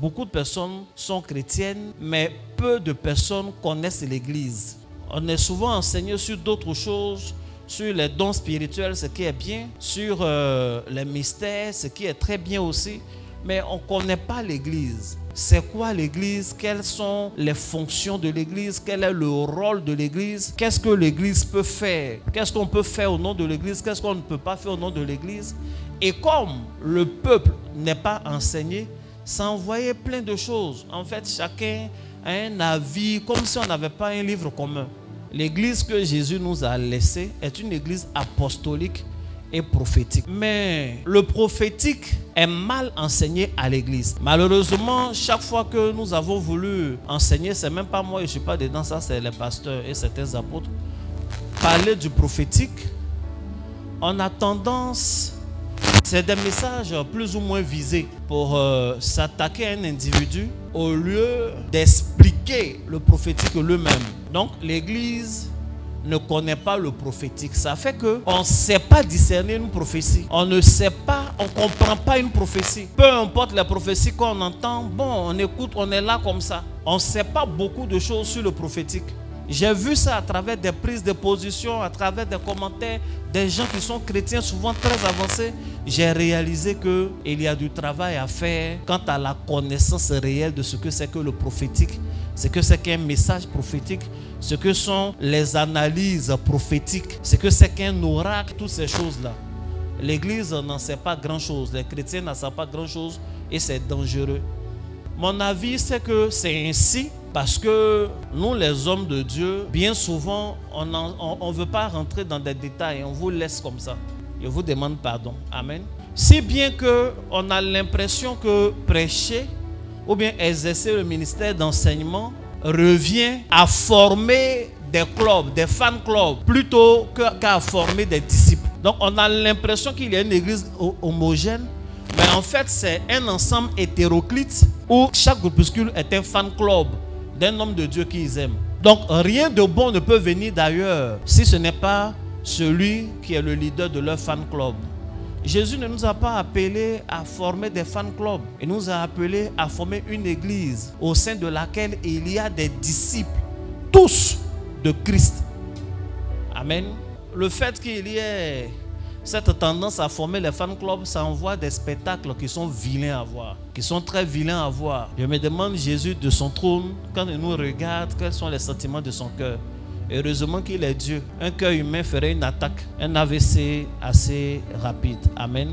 beaucoup de personnes sont chrétiennes, mais peu de personnes connaissent l'Église. On est souvent enseigné sur d'autres choses, sur les dons spirituels, ce qui est bien, sur les mystères, ce qui est très bien aussi, mais on ne connaît pas l'Église. C'est quoi l'Église? Quelles sont les fonctions de l'Église? Quel est le rôle de l'Église? Qu'est-ce que l'Église peut faire? Qu'est-ce qu'on peut faire au nom de l'Église? Qu'est-ce qu'on ne peut pas faire au nom de l'Église? Et comme le peuple n'est pas enseigné, ça envoyait plein de choses. En fait, chacun a un avis, comme si on n'avait pas un livre commun. L'église que Jésus nous a laissée est une église apostolique et prophétique. Mais le prophétique est mal enseigné à l'église. Malheureusement, chaque fois que nous avons voulu enseigner, c'est même pas moi, je ne suis pas dedans, ça c'est les pasteurs et certains apôtres, parler du prophétique, on a tendance, c'est des messages plus ou moins visés pour s'attaquer à un individu au lieu d'expliquer le prophétique lui-même. Donc l'église ne connaît pas le prophétique. Ça fait qu'on ne sait pas discerner une prophétie. On ne sait pas, on ne comprend pas une prophétie. Peu importe les prophéties qu'on entend, bon, on écoute, on est là comme ça. On ne sait pas beaucoup de choses sur le prophétique. J'ai vu ça à travers des prises de position, à travers des commentaires, des gens qui sont chrétiens, souvent très avancés. J'ai réalisé qu'il y a du travail à faire quant à la connaissance réelle de ce que c'est que le prophétique, ce que c'est qu'un message prophétique, ce que sont les analyses prophétiques, ce que c'est qu'un oracle, toutes ces choses-là. L'Église n'en sait pas grand-chose, les chrétiens n'en savent pas grand-chose et c'est dangereux. Mon avis, c'est que c'est ainsi parce que nous, les hommes de Dieu, bien souvent, on ne veut pas rentrer dans des détails, on vous laisse comme ça. Je vous demande pardon. Amen. Si bien qu'on a l'impression que prêcher ou bien exercer le ministère d'enseignement revient à former des clubs, des fan clubs, plutôt qu'à former des disciples. Donc on a l'impression qu'il y a une église homogène, mais en fait c'est un ensemble hétéroclite où chaque groupuscule est un fan club d'un homme de Dieu qu'ils aiment. Donc rien de bon ne peut venir d'ailleurs si ce n'est pas celui qui est le leader de leur fan club. Jésus ne nous a pas appelés à former des fan clubs. Il nous a appelés à former une église au sein de laquelle il y a des disciples, tous de Christ. Amen. Le fait qu'il y ait cette tendance à former les fan clubs, ça envoie des spectacles qui sont vilains à voir, qui sont très vilains à voir. Je me demande Jésus de son trône, quand il nous regarde, quels sont les sentiments de son cœur. Heureusement qu'il est Dieu. Un cœur humain ferait une attaque, un AVC assez rapide. Amen.